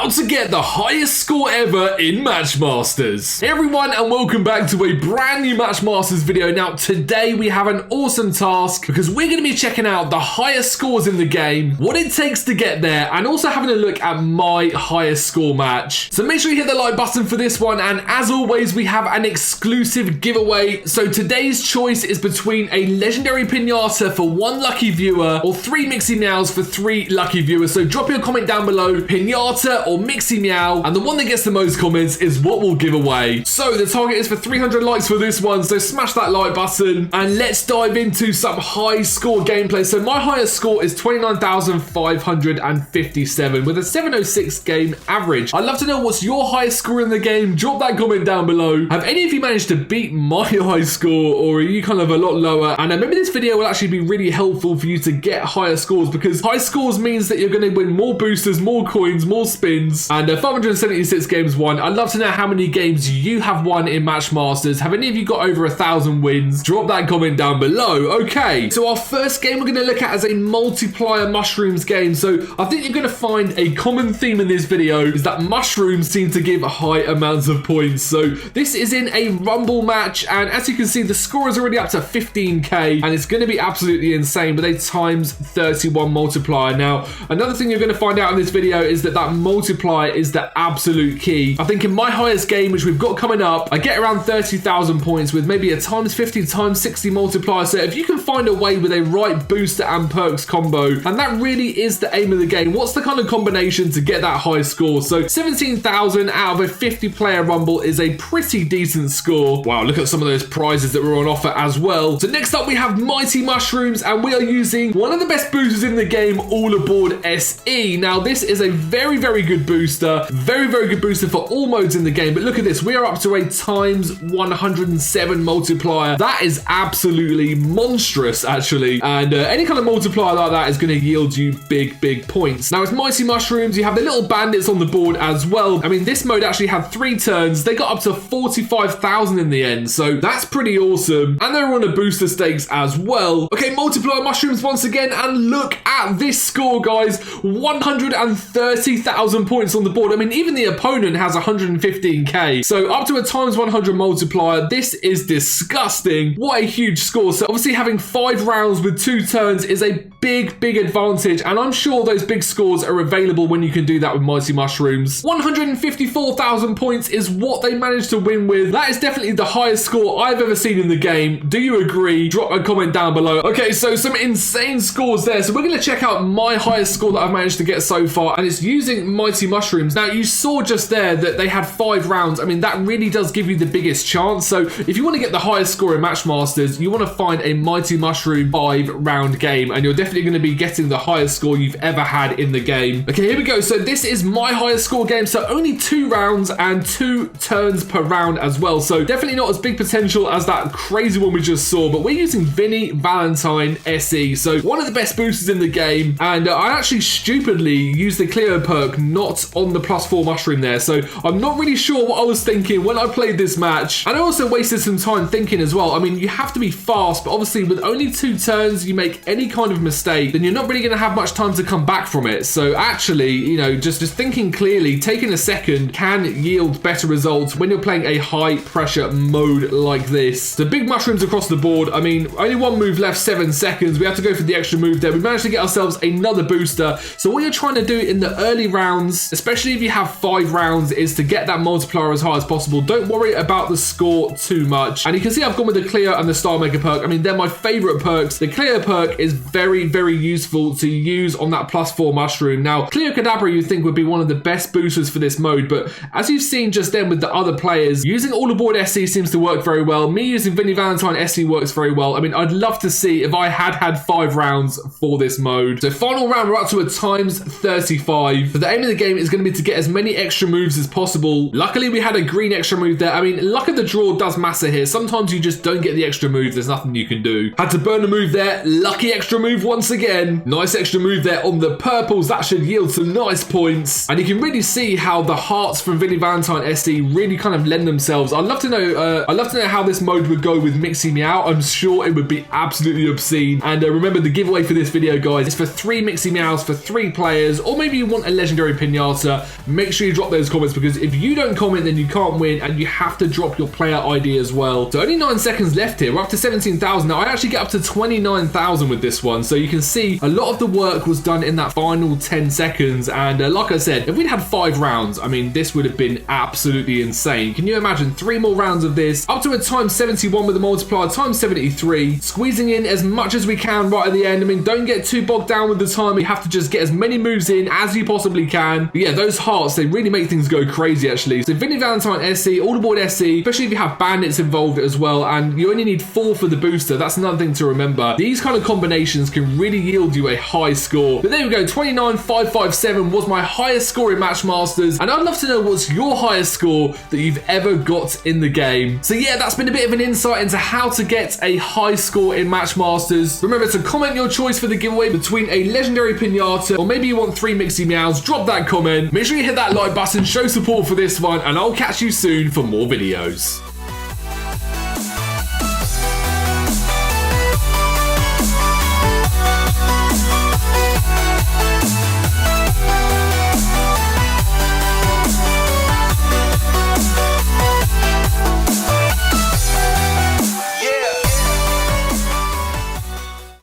how to get the highest score ever in Matchmasters. Hey everyone, and welcome back to a brand new Matchmasters video. Now today we have an awesome task because we're going to be checking out the highest scores in the game, what it takes to get there, and also having a look at my highest score match. So make sure you hit the like button for this one, and as always we have an exclusive giveaway. So today's choice is between a legendary pinata for 1 lucky viewer or 3 Mixie Meows for 3 lucky viewers. So drop your comment down below, pinata or Mixie Meow, and the one that gets the most comments is what we'll give away. So the target is for 300 likes for this one, so smash that like button and let's dive into some high score gameplay. So my highest score is 29,557 with a 706 game average. I'd love to know what's your highest score in the game. Drop that comment down below. Have any of you managed to beat my high score, or are you kind of a lot lower? And maybe this video will actually be really helpful for you to get higher scores, because high scores means that you're going to win more boosters, more coins, more spins, and 576 games won. I'd love to know how many games you have won in Matchmasters. Have any of you got over 1,000 wins? Drop that comment down below. Okay, so our first game we're going to look at is a multiplier mushrooms game. So I think you're going to find a common theme in this video is that mushrooms seem to give high amounts of points. So this is in a rumble match, and as you can see the score is already up to 15k, and it's going to be absolutely insane with a times 31 multiplier. Now another thing you're going to find out in this video is that multiplier is the absolute key. I think in my highest game, which we've got coming up, I get around 30,000 points with maybe a times 50 times 60 multiplier. So if you can find a way with a right booster and perks combo, and that really is the aim of the game, what's the kind of combination to get that high score? So 17,000 out of a 50 player rumble is a pretty decent score. Wow, look at some of those prizes that were on offer as well. So next up we have Mighty Mushrooms, and we are using one of the best boosters in the game, All Aboard SE. Now this is a very good booster, very good booster for all modes in the game. But look at this, we are up to a times 107 multiplier. That is absolutely monstrous actually, and any kind of multiplier like that is going to yield you big points. Now it's Mighty Mushrooms, you have the little bandits on the board as well. I mean, this mode actually had 3 turns, they got up to 45,000 in the end, so that's pretty awesome, and they're on a booster stakes as well. Okay, multiplier mushrooms once again, and look at this score guys, 130,000 points on the board. I mean, even the opponent has 115k, so up to a times 100 multiplier. This is disgusting. What a huge score. So obviously having 5 rounds with 2 turns is a big advantage, and I'm sure those big scores are available when you can do that with Mighty Mushrooms. 154,000 points is what they managed to win with. That is definitely the highest score I've ever seen in the game. Do you agree? Drop a comment down below. Okay, so some insane scores there. So we're going to check out my highest score that I've managed to get so far, and it's using Mighty Mushrooms. Now you saw just there that they had 5 rounds. I mean, that really does give you the biggest chance. So if you want to get the highest score in Matchmasters, you want to find a Mighty Mushroom 5-round game, and you're definitely going to be getting the highest score you've ever had in the game. Okay, here we go. So this is my highest score game. So only 2 rounds and 2 turns per round as well. So definitely not as big potential as that crazy one we just saw, but we're using Vinny Valentine SE. So one of the best boosters in the game, and I actually stupidly used the Cleo perk not on the +4 mushroom there. So I'm not really sure what I was thinking when I played this match, and I also wasted some time thinking as well. I mean, you have to be fast, but obviously with only 2 turns, you make any kind of mistake, then you're not really going to have much time to come back from it. So actually, you know, just thinking clearly, taking a second can yield better results when you're playing a high pressure mode like this. So big mushrooms across the board. I mean, only 1 move left, 7 seconds. We have to go for the extra move there. We managed to get ourselves another booster. So what you're trying to do in the early rounds, especially if you have 5 rounds, is to get that multiplier as high as possible. Don't worry about the score too much. And you can see I've gone with the Cleo and the Star Maker perk. I mean, they're my favorite perks. The Cleo perk is very useful to use on that +4 mushroom. Now, Cleo Cadabra you'd think would be one of the best boosters for this mode, but as you've seen just then with the other players, using All Aboard SC seems to work very well. Me using Vinny Valentine SC works very well. I mean, I'd love to see if I had 5 rounds for this mode. So final round, we're up to a times 35. But the aim of the game is going to be to get as many extra moves as possible. Luckily, we had a green extra move there. I mean, luck of the draw does matter here. Sometimes you just don't get the extra move. There's nothing you can do. Had to burn a move there. Lucky extra move once again. Nice extra move there on the purples. That should yield some nice points. And you can really see how the hearts from Vinny Valentine SE really kind of lend themselves. I'd love to know how this mode would go with Mixie Meow. I'm sure it would be absolutely obscene. And remember, the giveaway for this video, guys, is for 3 Mixie Meows for 3 players, or maybe you want a legendary pinata pinata, make sure you drop those comments, because if you don't comment, then you can't win, and you have to drop your player ID as well. So only 9 seconds left here. We're up to 17,000. Now, I actually get up to 29,000 with this one. So you can see a lot of the work was done in that final 10 seconds. And like I said, if we'd had 5 rounds, I mean, this would have been absolutely insane. Can you imagine 3 more rounds of this? Up to a times 71 with the multiplier, times 73. Squeezing in as much as we can right at the end. I mean, don't get too bogged down with the time. You have to just get as many moves in as you possibly can. But yeah, those hearts, they really make things go crazy, actually. So Vinny Valentine SC, all aboard SC, especially if you have bandits involved as well, and you only need 4 for the booster. That's another thing to remember. These kind of combinations can really yield you a high score. But there we go, 29,557 was my highest score in Match Masters, and I'd love to know what's your highest score that you've ever got in the game. So yeah, that's been a bit of an insight into how to get a high score in Match Masters. Remember to comment your choice for the giveaway between a legendary pinata, or maybe you want 3 Mixy Meows. Drop that comment. Make sure you hit that like button, show support for this one, and I'll catch you soon for more videos.